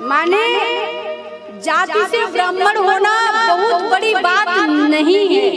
माने जाति से ब्राह्मण होना बहुत बड़ी बात नहीं है।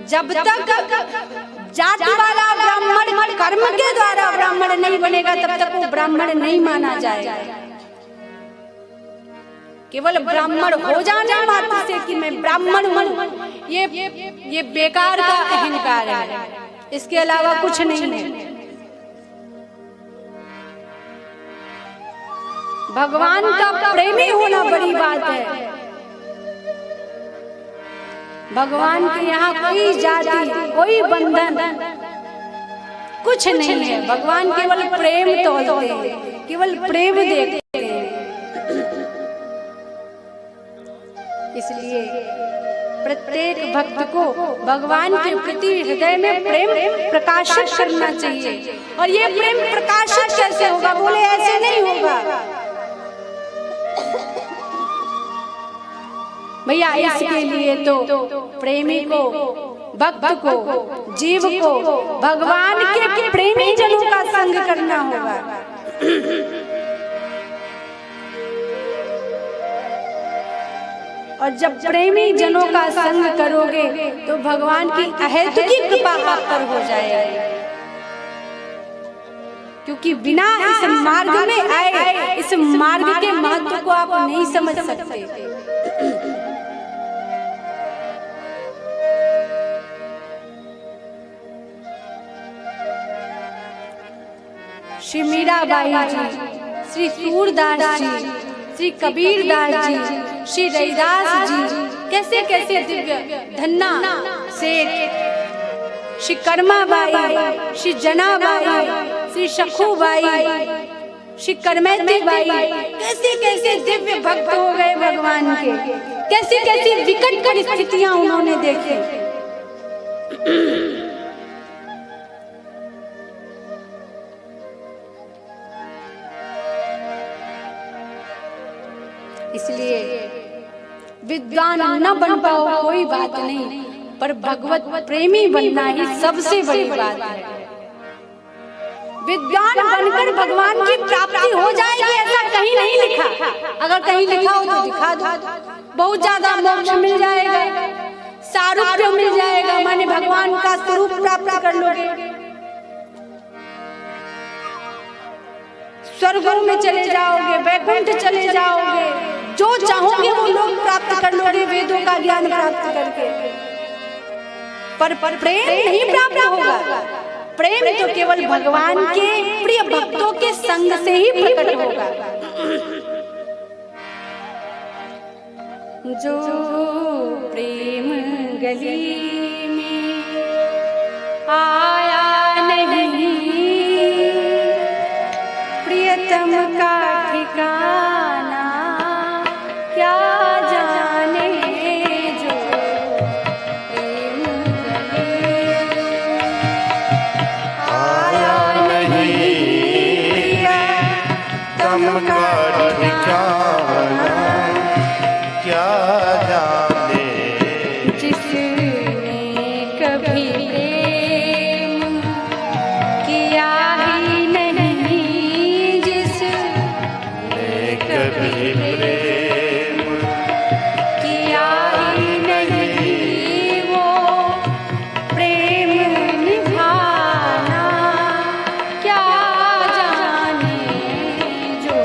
जब तक जाति वाला ब्राह्मण कर्म के द्वारा ब्राह्मण नहीं बनेगा तब तक वो ब्राह्मण नहीं माना जाएगा। केवल ब्राह्मण हो जाने मात्र से कि मैं ब्राह्मण हूँ, ये बेकार का अहंकार है, इसके अलावा कुछ नहीं है। भगवान का प्रेमी होना बड़ी बात है। भगवान के यहाँ कोई जाति, कोई बंधन कुछ नहीं है। भगवान केवल प्रेम तोलते हैं, केवल प्रेम देखते हैं। इसलिए प्रत्येक भक्त को भगवान के प्रति हृदय में प्रेम प्रकाशित करना चाहिए। और ये प्रेम प्रकाशित कैसे होगा? बोले ऐसे नहीं होगा भैया। इसके लिए तो प्रेमी को, भक्त को, जीव को भगवान के प्रेमी जनों का संग करना होगा। और जब प्रेमी जनों का संग करोगे तो भगवान की अहेतुकी कृपा आप पर हो जाएगी। क्योंकि बिना इस मार्ग में आए इस मार्ग के महत्व को आप नहीं समझ सकते। श्री मीराबाई जी, श्री सूरदास जी, श्री कबीरदास जी, श्री रैदास जी, कैसे कैसे दिव्य धन्ना सेठ, श्री कर्माबाई, श्री जनाबाई, श्री शखुबाई, श्री करमैती बाई, कैसे कैसे दिव्य भक्त हो गए भगवान के। कैसी कैसी विकट परिस्थितियां उन्होंने देखी। इसलिए विद्वान न बन पाओ कोई बात नहीं, पर भगवत प्रेमी बनना ही सबसे बड़ी बात है। विद्वान बनकर भगवान की प्राप्ति हो जाएगी ऐसा कहीं नहीं लिखा। अगर कहीं लिखा हो तो दिखा दो। बहुत ज्यादा मोक्ष मिल जाएगा, सारूप्य मिल जाएगा, माने भगवान का स्वरूप प्राप्त कर लोगे, स्वर्गों में चले जाओगे, वैकुंठ चले जाओगे, जो चाहोगे वो लोग प्राप्त कर लोगे वेदों का ज्ञान प्राप्त करके। पर प्रेम नहीं प्राप्त होगा। प्रेम तो केवल भगवान के प्रिय भक्तों के संग से ही प्रकट होगा। जो प्रेम गली में आया नहीं, प्रियतम का ठिकाना क्या जाने। जो प्रेम गली आया नहीं, प्रियतम का ठिकाना क्या जाने। जिसने कभी प्रेम किया ही नहीं, जिसने कभी प्रेम किया ही नहीं, वो प्रेम निभाना क्या जाने। जो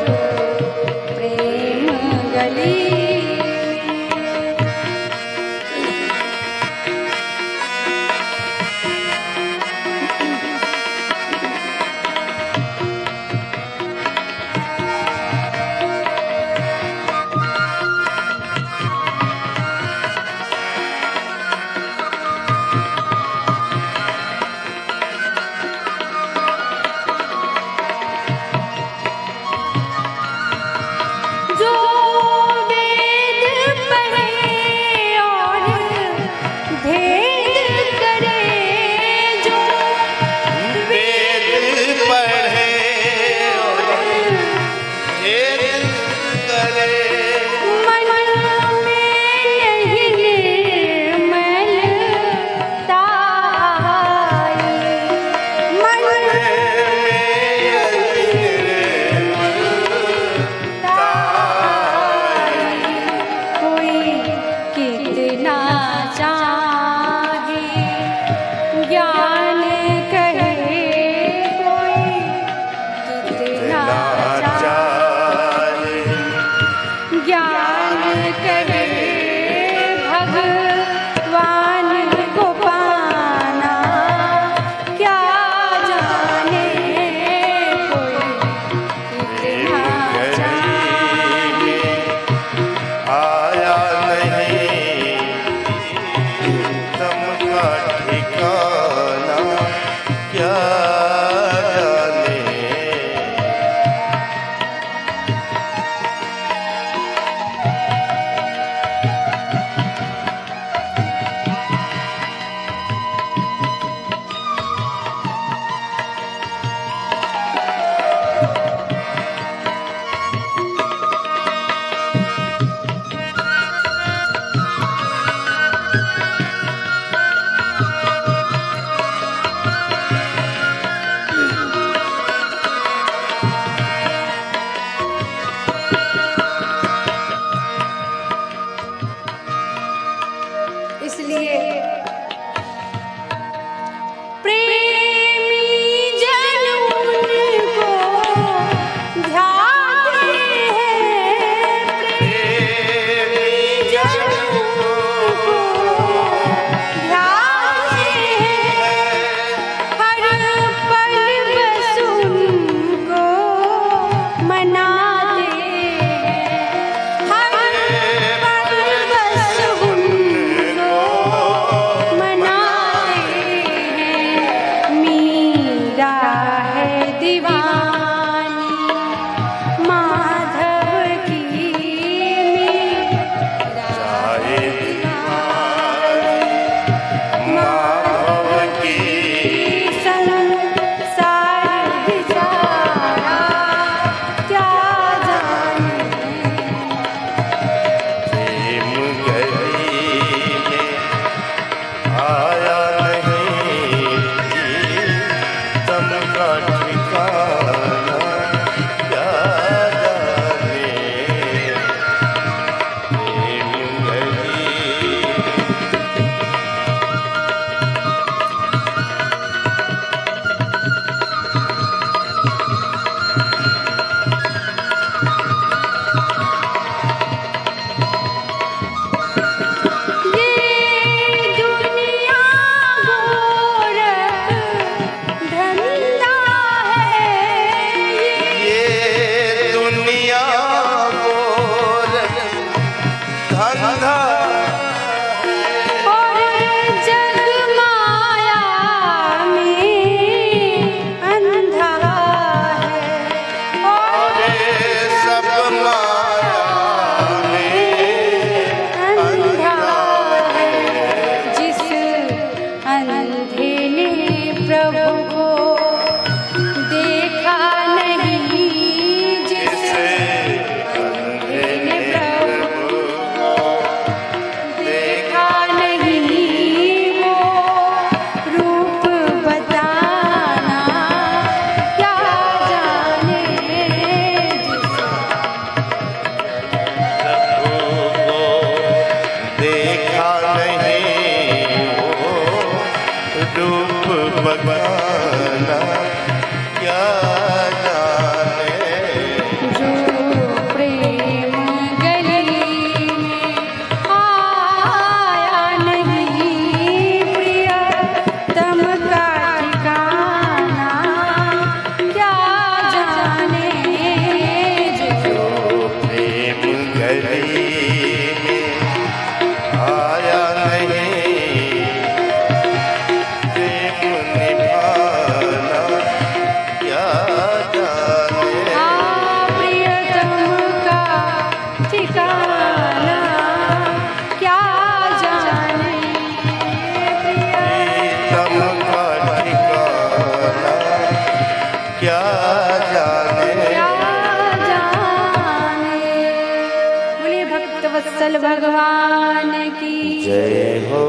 वत्सल भगवान की जय हो।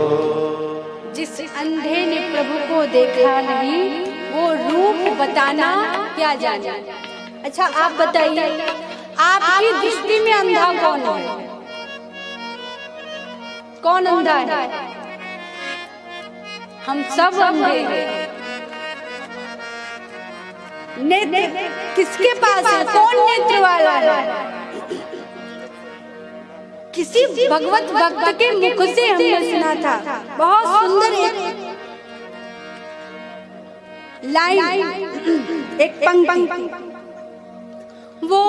जिस अंधे ने प्रभु को देखा नहीं, वो रूप बताना क्या जाने। अच्छा आप बताइए, आपकी दृष्टि में अंधा कौन है? कौन अंधा है? हम सब अंधे हैं। नेत्र किसके पास है? कौन नेत्र वाला है? किसी भगवत भक्त के मुख से हमने सुना था, बहुत सुंदर एक लाइन, एक पंक्ति, वो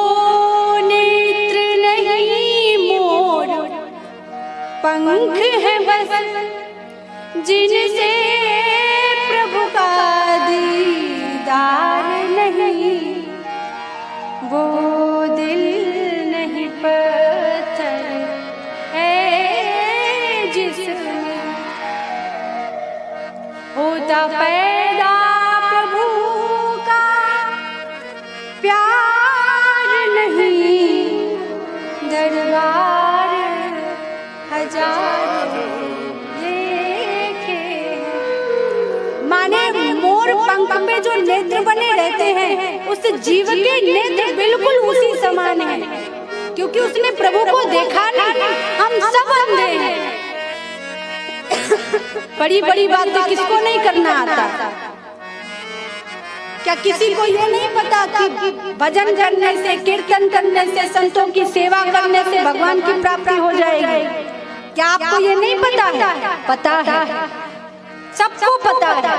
नेत्र नहीं मोर पंख है बस, जिनसे प्रभु का दीदार नहीं, वो दिल नहीं पत्थर है जिसमें होता पैदा प्रभु का प्यार नहीं, दरबार हजार देखे। माने मोर पंख पे जो नेत्र बने रहते हैं, उस जीव के नेत्र बिल्कुल उसी समान है, क्योंकि उसने प्रभु को देखा नहीं। हम सब अंधे हैं। बड़ी बड़ी बातें किसको नहीं करना आता? क्या किसी को ये नहीं पता कि भजन करने से, कीर्तन करने से, संतों की सेवा करने से भगवान की प्राप्ति हो जाएगी? क्या आपको ये नहीं पता है? पता है, सबको पता है,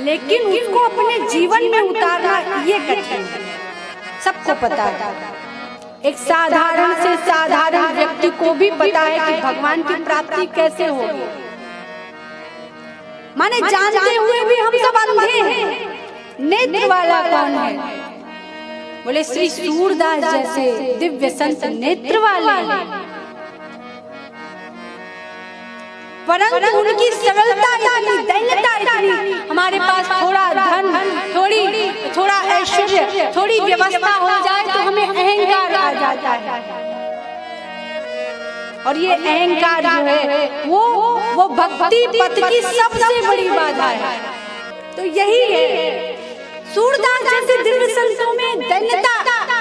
लेकिन उसको अपने जीवन में उतारना ये कठिन है। सबको पता है, एक साधारण से साधारण व्यक्ति को भी पता है कि भगवान की प्राप्ति कैसे होगी। माने जानते हुए भी हम सब अंधे हैं। नेत्र वाला कौन है? बोले श्री सूरदास जैसे दिव्य संत नेत्र वाले हैं, परंतु उनकी सरलता इतनी, दैन्यता इतनी, हमारे पास थोड़ा धन, थोड़ा ऐश्वर्य, थोड़ी व्यवस्था हो जाए तो हमें अहंकार आ जाता है। और ये अहंकार जो है वो भक्ति पथ की सबसे बड़ी बाधा है। तो यही है, सूरदास जैसे दिव्य संतों में दैन्यता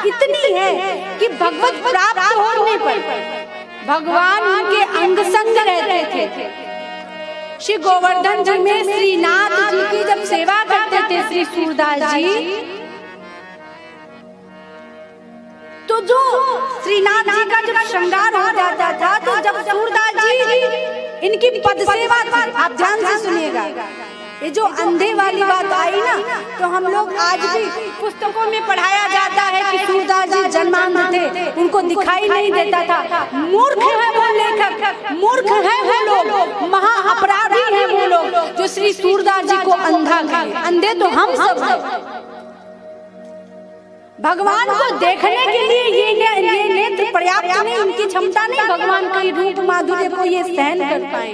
इतनी है कि भगवत प्राप्त होने पर भगवान उनके अंग संग रहते थे। श्री गोवर्धन जी में श्रीनाथ जी की जब सेवा करते थे श्री सूरदास जी, तो जो श्रीनाथ जी का जब श्रृंगार हो जाता था, तो जब सूरदास जी इनकी पद सेवा थी, आप ध्यान से सुनिएगा, ये जो अंधे वाली बात आई ना, तो हम लोग आज भी पुस्तकों में पढ़ाया जाता है कि सूरदास जी जन्मांध थे, उनको दिखाई नहीं देता था। मूर्ख है वो लेखक, मूर्ख है वो लोग, महा अपराधी है वो लोग जो श्री सूरदास जी को अंधा कहे। अंधे तो हम सब हैं। भगवान को देखने के लिए ये नेत्र पर्याप्त नहीं, उनकी क्षमता नहीं भगवान के रूप माधुर्य को ये सहन कर पाए।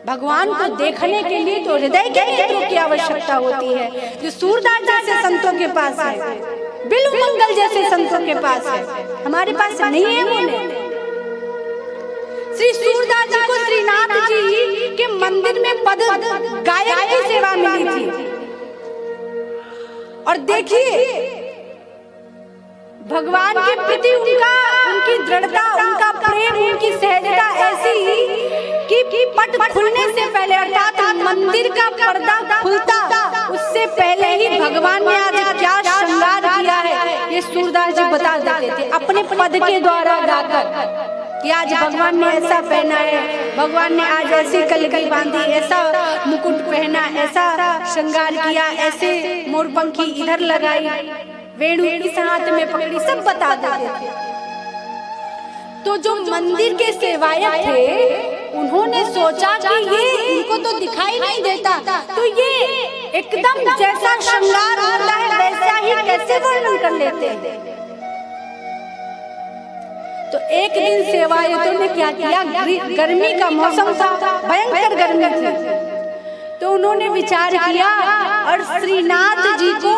भगवान को देखने के लिए तो हृदय के नेत्रों की आवश्यकता होती है, जो सूरदास जैसे संतों के पास है, बिल्व मंगल जैसे संतों के पास है, हमारे पास नहीं है वो नेत्र। श्री सूरदास जी को श्रीनाथ जी के मंदिर में पद गायक की सेवा मिली थी। और देखिए भगवान के प्रति उनकी दृढ़ता, उनका प्रेम, उनकी सहजता ऐसी कि पट खुलने से पहले, अर्थात मंदिर का पर्दा खुलता उससे पहले ही भगवान ने आज क्या श्रृंगार किया है ये सूरदास जी बता देते थे अपने पद के द्वारा गाकर, कि आज भगवान ने ऐसा पहना है, भगवान ने आज ऐसी कलगी बांधी, ऐसा मुकुट पहना, ऐसा श्रृंगार किया, ऐसे मोरपंखी इधर लगाई, वेणु इस हाथ में पकड़ी, सब बता देते थे। तो जो मंदिर के सेवायक थे उन्होंने सोचा कि ये इनको तो दिखाई नहीं देता, तो ये एकदम जैसा श्रृंगार होता है वैसा ही कैसे वर्णन कर लेते हैं। तो एक दिन सेवायतों ने क्या किया, गर्मी का मौसम था, भयंकर गर्मी थी, तो उन्होंने विचार किया और श्रीनाथ जी को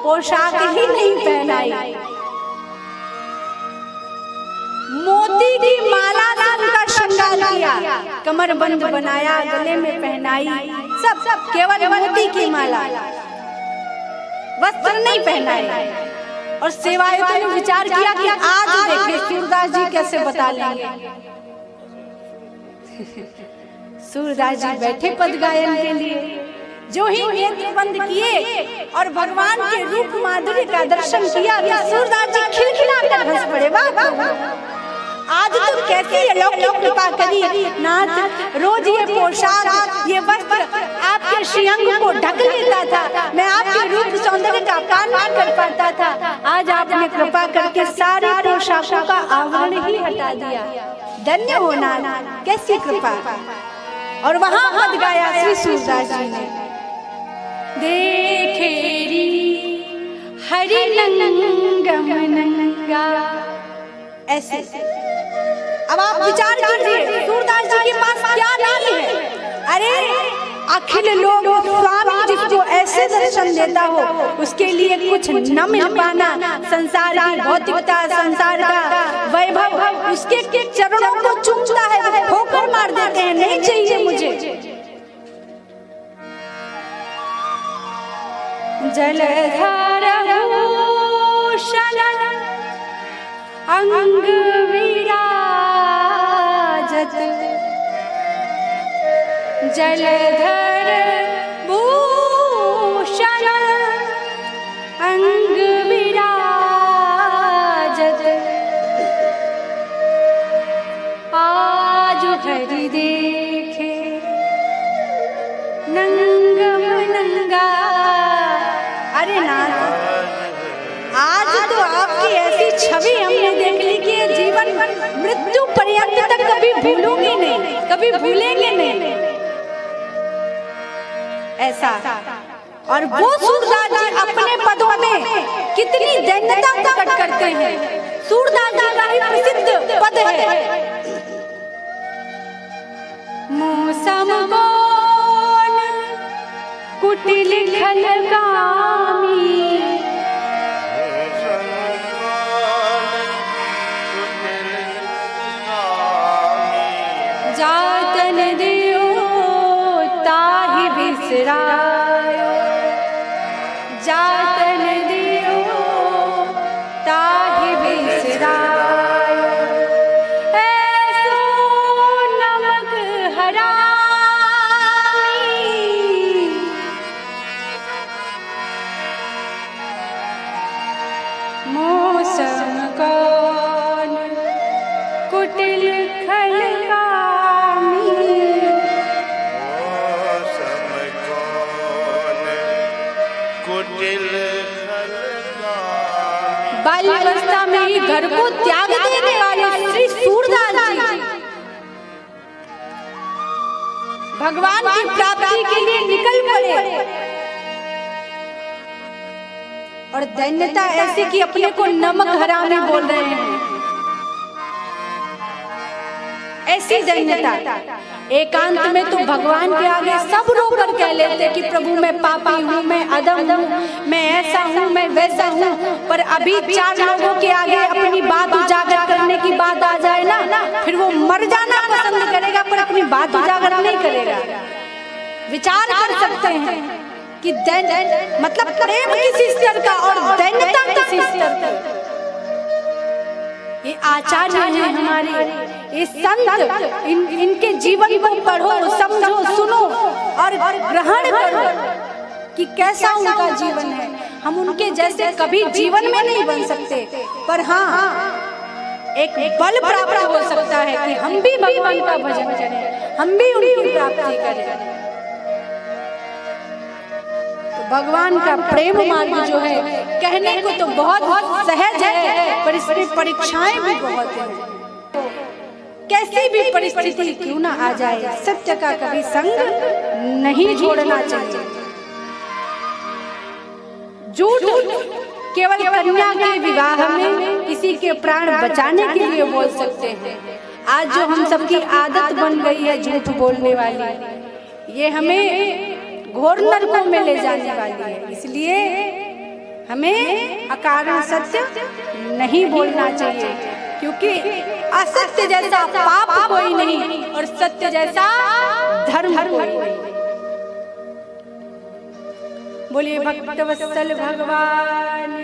पोशाक ही नहीं पहनाई, मोती मोती की माला से उनका श्रृंगार किया, कमर बंद बनाया, गले में पहनाई, सब केवल मोती की माला, वस्त्र नहीं पहनाए। और सेवायतों ने विचार किया कि आज देखें सूरदास जी कैसे बता लेंगे। सूरदास जी बैठे पद गायन के लिए, जो ही नेत्र बंद किए और भगवान के रूप माधुर्य का दर्शन किया तो सूरदास जी खिलखिलाकर हंस पड़े। वाह, आज तो कैसी अलौकिक कृपा करी नाथ, रोज ये पोशाक, ये वस्त्र आपके श्रीअंग को ढक लेता था, मैं आपके रूप सौंदर्य का पान नहीं कर पाता था, आज आपने कृपा करके सारे पोशाकों का आवरण ही हटा दिया। धन्य हो नाथ, कैसी कृपा। और वहां पद गाया श्री सूरदास जी ने, देखेरी हरि नंगम नंगा, ऐसे। अब आप विचार कीजिए सूरदास जी के पास क्या नहीं है। अरे अखिल लोग स्वामी जिसको ऐसे दर्शन देता हो उसके लिए कुछ न मिल पाना, संसार की भौतिकता, संसार का वैभव उसके चरणों को चूमता है, वो ठोकर मार देते हैं, नहीं चाहिए मुझे। जलधार भूषण अंग विराजत, जलधर भूषण अंग विराजत, आज हरि देखे नंगम नंगा। अरे नाथ, आज तो आपकी ऐसी छवि हमने देख ली कि जीवन मृत्यु पर्यंत तक कभी भूलूंगी नहीं, कभी भूलेंगे नहीं, ऐसा। और वो सूरदास जी अपने पदों में कितनी दैन्यता प्रकट करते हैं। सूरदास जी का ही प्रसिद्ध पद है, मौसम कौन कुटिल खलगामी, जातन दियो ताहि बिसरायो, जातन दियो ताहि बिसरायो, ऐसो नमक हरामी, मौसम कौन कुटिल बाल्यावस्था में ही घर को त्याग देने वाले श्री सूरदास जी भगवान की प्राप्ति के लिए निकल पड़े। और दैन्यता ऐसी कि अपने को नमक हरामी बोल रहे हैं, ऐसी दैन्यता। एकांत में तो भगवान के आगे सब रो कर कह लेते कि प्रभु मैं पापी हूँ, मैं अधम हूँ, मैं ऐसा हूँ, मैं वैसा हूँ। पर अभी चार लोगों के आगे अपनी बात उजागर करने की बात आ जाए ना, फिर वो मर जाना पसंद करेगा पर अपनी बात उजागर नहीं करेगा। विचार कर सकते हैं कि मतलब प्रेम किसी स्तर का और दैन्यता किसी स्तर का। ये आचार्य हैं हमारे, ये संत, इनके जीवन को पढ़ो, समझो, सुनो और ग्रहण करो कि कैसा उनका जीवन है। हम उनके जैसे कभी जीवन में नहीं बन सकते, पर हाँ एक बल प्राप्त हो सकता है कि हम भी भगवान का भजन करें, हम भी उनकी प्राप्ति करें। भगवान का प्रेम मार्ग जो है कहने को तो बहुत सहज है, पर इसमें परीक्षाएं भी बहुत हैं। कैसी भी परिस्थिति क्यों ना आ जाए, सत्य का कभी संग नहीं छोड़ना चाहिए। झूठ केवल कन्या के विवाह में किसी के प्राण बचाने के लिए बोल सकते हैं। आज जो हम सबकी आदत बन गई है झूठ बोलने वाली, ये हमें घोर नरकों में ले जाने वाली है। इसलिए हमें अकारण सत्य नहीं बोलना चाहिए। क्योंकि असत्य जैसा पाप कोई नहीं और सत्य जैसा धर्म कोई नहीं। बोलिए भक्तवत्सल भगवान